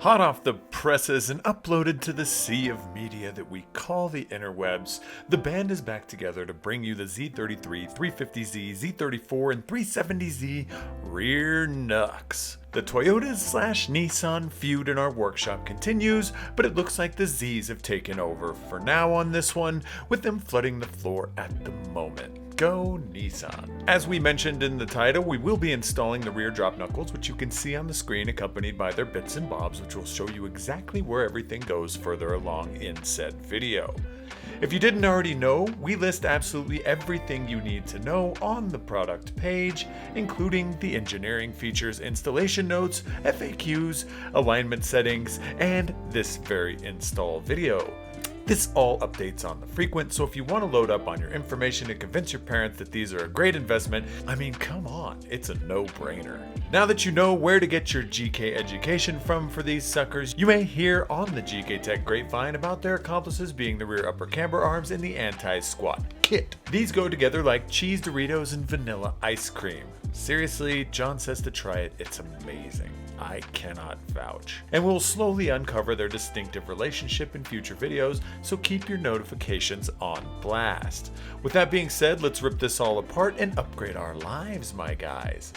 Hot off the presses and uploaded to the sea of media that we call the interwebs, the band is back together to bring you the Z33, 350Z, Z34, and 370Z rear knucks. The Toyota/Nissan feud in our workshop continues, but it looks like the Z's have taken over for now on this one, with them flooding the floor at the moment. Go Nissan. As we mentioned in the title, we will be installing the rear drop knuckles, which you can see on the screen, accompanied by their bits and bobs, which will show you exactly where everything goes further along in said video. If you didn't already know, we list absolutely everything you need to know on the product page, including the engineering features, installation notes, FAQs, alignment settings, and this very install video. This all updates on the frequent, so if you want to load up on your information and convince your parents that these are a great investment, I mean, come on, it's a no-brainer. Now that you know where to get your GK education from for these suckers, you may hear on the Gktech grapevine about their accomplices being the rear upper camber arms and the anti-squat kit. These go together like cheese Doritos and vanilla ice cream. Seriously, John says to try it, it's amazing. I cannot vouch. And we'll slowly uncover their distinctive relationship in future videos, so keep your notifications on blast. With that being said, let's rip this all apart and upgrade our lives, my guys.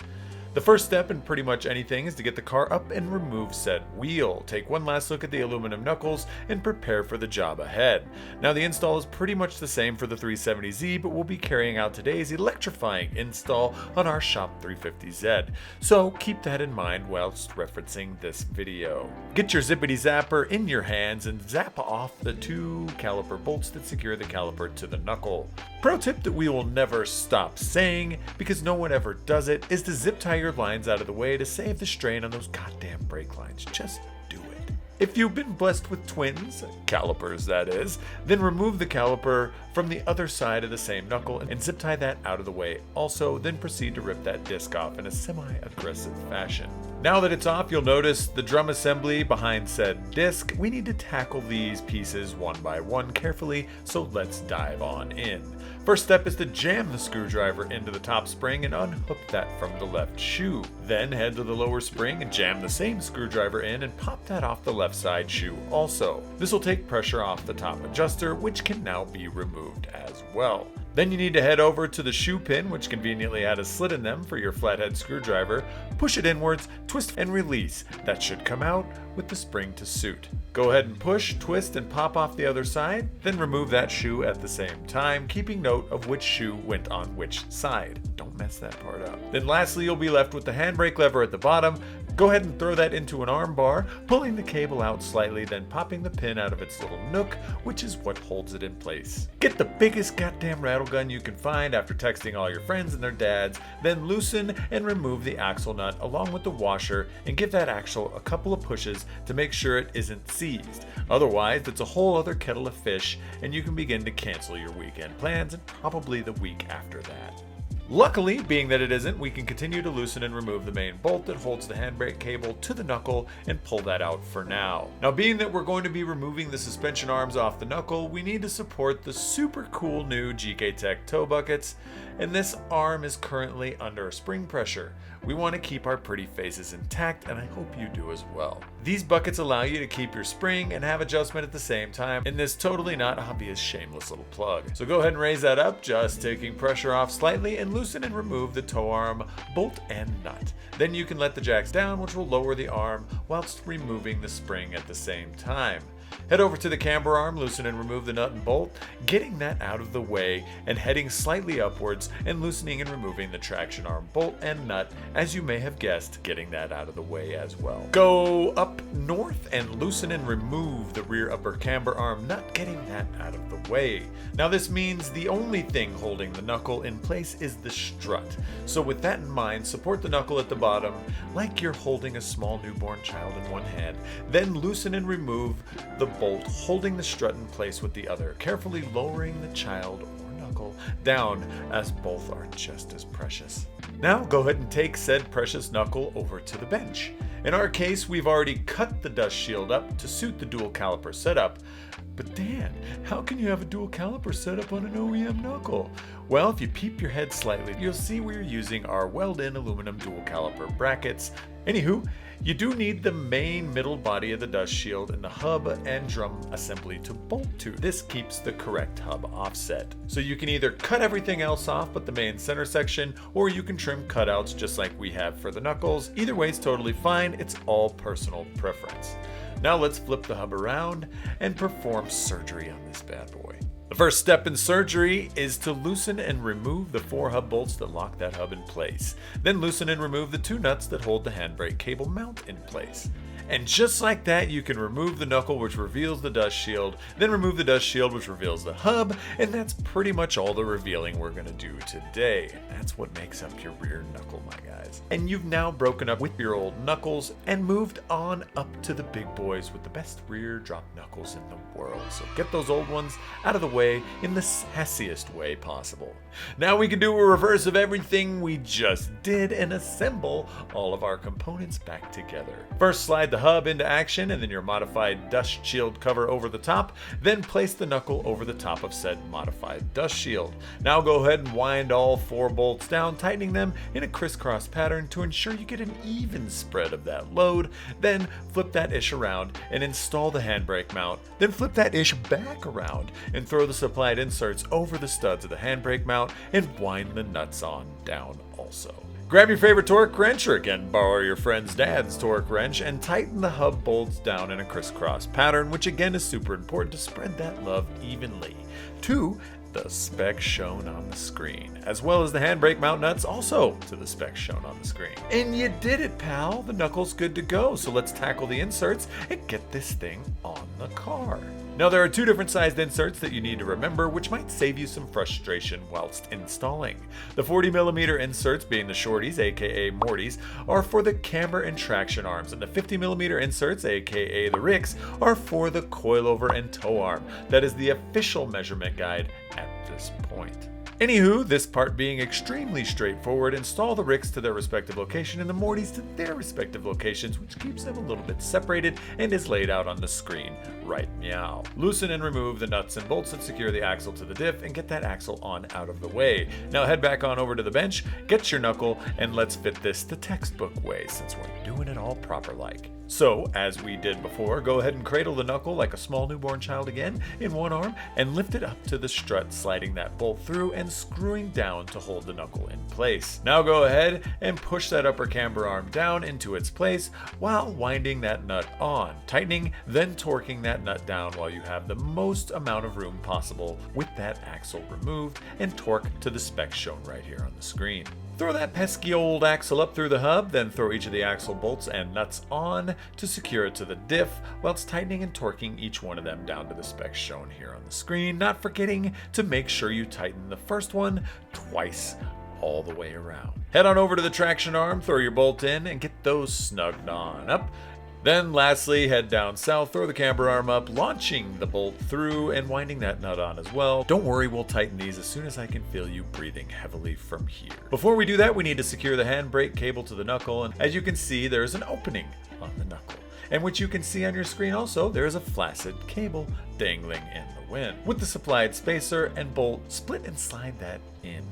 The first step in pretty much anything is to get the car up and remove said wheel. Take one last look at the aluminum knuckles and prepare for the job ahead. Now the install is pretty much the same for the 370Z, but we'll be carrying out today's electrifying install on our Shop 350Z. So keep that in mind whilst referencing this video. Get your zippity zapper in your hands and zap off the two caliper bolts that secure the caliper to the knuckle. Pro tip that we will never stop saying, because no one ever does it, is to zip tie your lines out of the way to save the strain on those goddamn brake lines. Just do it. If you've been blessed with twins, calipers that is, then remove the caliper from the other side of the same knuckle and zip tie that out of the way also, then proceed to rip that disc off in a semi-aggressive fashion. Now that it's off, you'll notice the drum assembly behind said disc. We need to tackle these pieces one by one carefully, so let's dive on in. First step is to jam the screwdriver into the top spring and unhook that from the left shoe. Then head to the lower spring and jam the same screwdriver in and pop that off the left side shoe also. This will take pressure off the top adjuster, which can now be removed as well. Then you need to head over to the shoe pin, which conveniently had a slit in them for your flathead screwdriver, push it inwards, twist and release. That should come out with the spring to suit. Go ahead and push, twist, and pop off the other side, then remove that shoe at the same time, keeping note of which shoe went on which side. Don't mess that part up. Then lastly, you'll be left with the handbrake lever at the bottom. Go ahead and throw that into an arm bar, pulling the cable out slightly, then popping the pin out of its little nook, which is what holds it in place. Get the biggest goddamn rattle gun you can find after texting all your friends and their dads, then loosen and remove the axle nut along with the washer and give that axle a couple of pushes to make sure it isn't seized. Otherwise, it's a whole other kettle of fish and you can begin to cancel your weekend plans and probably the week after that. Luckily, being that it isn't, we can continue to loosen and remove the main bolt that holds the handbrake cable to the knuckle and pull that out for now. Now, being that we're going to be removing the suspension arms off the knuckle, we need to support the super cool new Gktech toe buckets, and this arm is currently under spring pressure. We want to keep our pretty faces intact, and I hope you do as well. These buckets allow you to keep your spring and have adjustment at the same time in this totally not obvious shameless little plug. So go ahead and raise that up, just taking pressure off slightly, and loosen and remove the toe arm, bolt, and nut. Then you can let the jacks down, which will lower the arm whilst removing the spring at the same time. Head over to the camber arm, loosen and remove the nut and bolt, getting that out of the way and heading slightly upwards and loosening and removing the traction arm bolt and nut, as you may have guessed, getting that out of the way as well. Go up north and loosen and remove the rear upper camber arm nut, getting that out of the way. Now this means the only thing holding the knuckle in place is the strut. So with that in mind, support the knuckle at the bottom like you're holding a small newborn child in one hand, then loosen and remove the bolt holding the strut in place with the other, carefully lowering the child or knuckle down, as both are just as precious. Now go ahead and take said precious knuckle over to the bench. In our case, we've already cut the dust shield up to suit the dual caliper setup. But Dan, how can you have a dual caliper setup on an OEM knuckle? Well, if you peep your head slightly, you'll see we're using our weld-in aluminum dual caliper brackets Anywho, you do need the main middle body of the dust shield and the hub and drum assembly to bolt to. This keeps the correct hub offset. So you can either cut everything else off but the main center section, or you can trim cutouts just like we have for the knuckles. Either way is totally fine, it's all personal preference. Now let's flip the hub around and perform surgery on this bad boy. The first step in surgery is to loosen and remove the 4 hub bolts that lock that hub in place. Then loosen and remove the 2 nuts that hold the handbrake cable mount in place. And just like that, you can remove the knuckle, which reveals the dust shield, then remove the dust shield, which reveals the hub, and that's pretty much all the revealing we're going to do today. That's what makes up your rear knuckle, my guys. And you've now broken up with your old knuckles and moved on up to the big boys with the best rear drop knuckles in the world. So get those old ones out of the way in the sassiest way possible. Now we can do a reverse of everything we just did and assemble all of our components back together. First, slide the hub into action and then your modified dust shield cover over the top, then place the knuckle over the top of said modified dust shield. Now go ahead and wind all 4 bolts down, tightening them in a crisscross pattern to ensure you get an even spread of that load. Then flip that ish around and install the handbrake mount. Then flip that ish back around and throw the supplied inserts over the studs of the handbrake mount and wind the nuts on down also. Grab your favorite torque wrench, or again borrow your friend's dad's torque wrench, and tighten the hub bolts down in a crisscross pattern, which again is super important to spread that love evenly to the specs shown on the screen, as well as the handbrake mount nuts also to the specs shown on the screen. And you did it, pal! The knuckle's good to go, so let's tackle the inserts and get this thing on the car. Now there are 2 different sized inserts that you need to remember, which might save you some frustration whilst installing. The 40mm inserts, being the shorties, aka Mortys, are for the camber and traction arms, and the 50mm inserts, aka the ricks, are for the coilover and tow arm. That is the official measurement guide at this point. Anywho, this part being extremely straightforward, install the ricks to their respective location and the Mortys to their respective locations, which keeps them a little bit separated and is laid out on the screen right meow. Loosen and remove the nuts and bolts that secure the axle to the diff and get that axle on out of the way. Now head back on over to the bench, get your knuckle, and let's fit this the textbook way since we're doing it all proper like. So, as we did before, go ahead and cradle the knuckle like a small newborn child again in one arm and lift it up to the strut, sliding that bolt through and screwing down to hold the knuckle in place. Now go ahead and push that upper camber arm down into its place while winding that nut on, tightening, then torquing that nut down while you have the most amount of room possible with that axle removed, and torque to the specs shown right here on the screen. Throw that pesky old axle up through the hub, then throw each of the axle bolts and nuts on to secure it to the diff, whilst tightening and torquing each one of them down to the specs shown here on the screen, not forgetting to make sure you tighten the first one twice all the way around. Head on over to the traction arm, throw your bolt in, and get those snugged on up. Then lastly, head down south, throw the camber arm up, launching the bolt through and winding that nut on as well. Don't worry, we'll tighten these as soon as I can feel you breathing heavily from here. Before we do that, we need to secure the handbrake cable to the knuckle, and as you can see, there is an opening on the knuckle. And which you can see on your screen also, there is a flaccid cable dangling in the wind. With the supplied spacer and bolt, split and slide that in.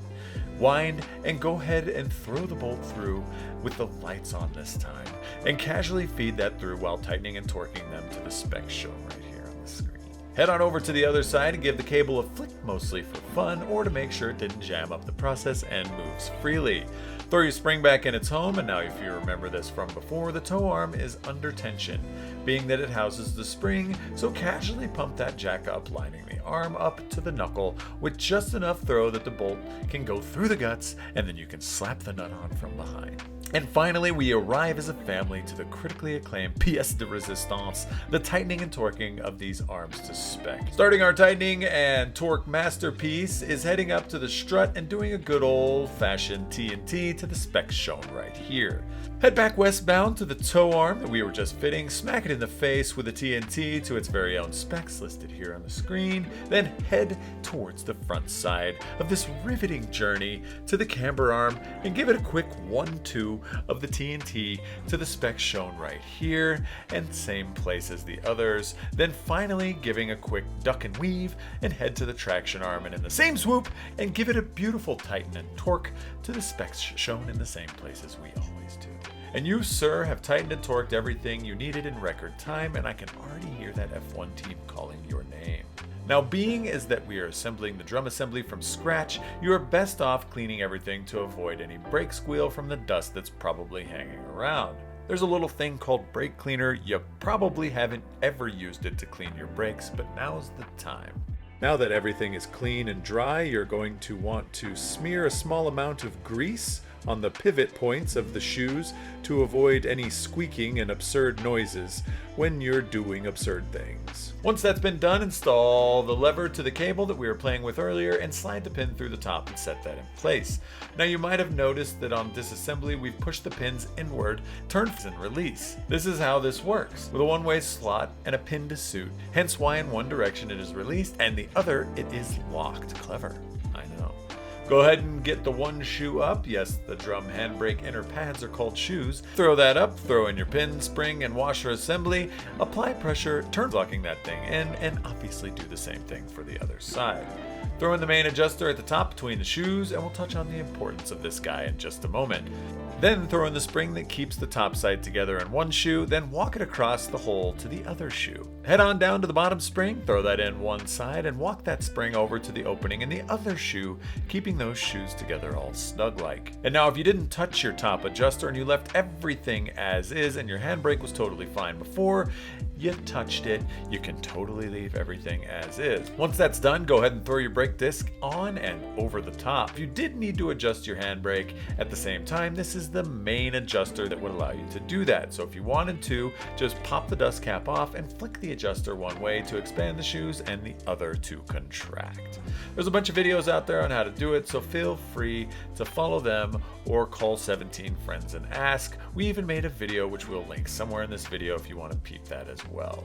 Wind and go ahead and throw the bolt through with the lights on this time, and casually feed that through while tightening and torquing them to the specs shown right here on the screen. Head on over to the other side and give the cable a flick, mostly for fun or to make sure it didn't jam up the process and moves freely. Throw your spring back in its home, and now if you remember this from before, the tow arm is under tension, being that it houses the spring, so casually pump that jack up, lining the arm up to the knuckle with just enough throw that the bolt can go through the guts, and then you can slap the nut on from behind. And finally, we arrive as a family to the critically acclaimed pièce de résistance, the tightening and torquing of these arms to spec. Starting our tightening and torque masterpiece is heading up to the strut and doing a good old-fashioned T&T to the specs shown right here. Head back westbound to the tow arm that we were just fitting, smack it in the face with a T&T to its very own specs listed here on the screen, then head towards the front side of this riveting journey to the camber arm and give it a quick 1-2 of the T&T to the specs shown right here, and same place as the others, then finally giving a quick duck and weave and head to the traction arm and in the same swoop and give it a beautiful tighten and torque to the specs shown in the same place as we always do. And you, sir, have tightened and torqued everything you needed in record time, and I can already hear that F1 team calling your name. Now, being as that we are assembling the drum assembly from scratch, you are best off cleaning everything to avoid any brake squeal from the dust that's probably hanging around. There's a little thing called brake cleaner. You probably haven't ever used it to clean your brakes, but now's the time. Now that everything is clean and dry, you're going to want to smear a small amount of grease on the pivot points of the shoes to avoid any squeaking and absurd noises when you're doing absurd things. Once that's been done, install the lever to the cable that we were playing with earlier and slide the pin through the top and set that in place. Now you might have noticed that on disassembly we've pushed the pins inward, turned and release. This is how this works, with a one-way slot and a pin to suit, hence why in one direction it is released and the other it is locked. Clever, I know. Go ahead and get the one shoe up. Yes, the drum handbrake inner pads are called shoes. Throw that up, throw in your pin, spring, and washer assembly. Apply pressure, turn locking that thing in, and obviously do the same thing for the other side. Throw in the main adjuster at the top between the shoes, and we'll touch on the importance of this guy in just a moment. Then throw in the spring that keeps the top side together in one shoe, then walk it across the hole to the other shoe. Head on down to the bottom spring, throw that in one side, and walk that spring over to the opening in the other shoe, keeping those shoes together all snug-like. And now if you didn't touch your top adjuster and you left everything as is and your handbrake was totally fine before you touched it, you can totally leave everything as is. Once that's done, go ahead and throw your brake disc on and over the top. If you did need to adjust your handbrake at the same time, this is the main adjuster that would allow you to do that. So if you wanted to, just pop the dust cap off and flick the adjuster one way to expand the shoes and the other to contract. There's a bunch of videos out there on how to do it, so feel free to follow them or call 17 friends and ask. We even made a video which we'll link somewhere in this video if you want to peep that as well.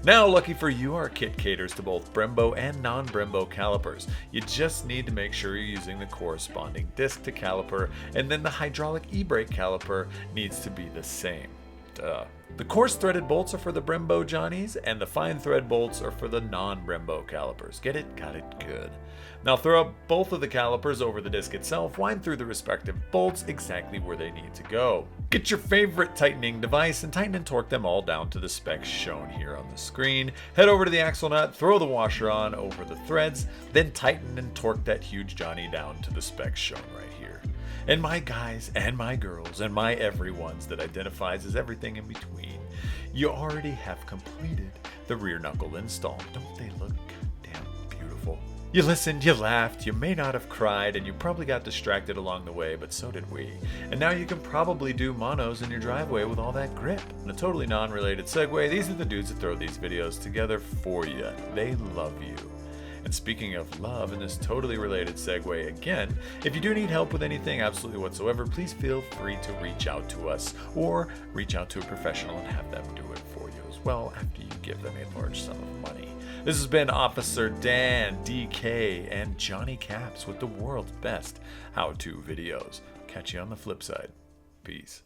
Now, lucky for you, our kit caters to both Brembo and non-Brembo calipers. You just need to make sure you're using the corresponding disc to caliper, and then the hydraulic e-brake caliper needs to be the same. Duh. The coarse threaded bolts are for the Brembo Johnnies, and the fine thread bolts are for the non-Brembo calipers. Get it? Got it? Good. Now throw up both of the calipers over the disc itself, wind through the respective bolts exactly where they need to go. Get your favorite tightening device and tighten and torque them all down to the specs shown here on the screen. Head over to the axle nut, throw the washer on over the threads, then tighten and torque that huge Johnny down to the specs shown right here. And my guys and my girls and my everyones that identifies as everything in between, you already have completed the rear knuckle install. Don't they look goddamn beautiful? You listened, you laughed, you may not have cried, and you probably got distracted along the way, but so did we. And now you can probably do monos in your driveway with all that grip. In a totally non-related segue, these are the dudes that throw these videos together for you. They love you. And speaking of love, in this totally related segue again, if you do need help with anything absolutely whatsoever, please feel free to reach out to us or reach out to a professional and have them do it for you as well after you give them a large sum of money. This has been Officer Dan, DK, and Johnny Caps with the world's best how-to videos. Catch you on the flip side. Peace.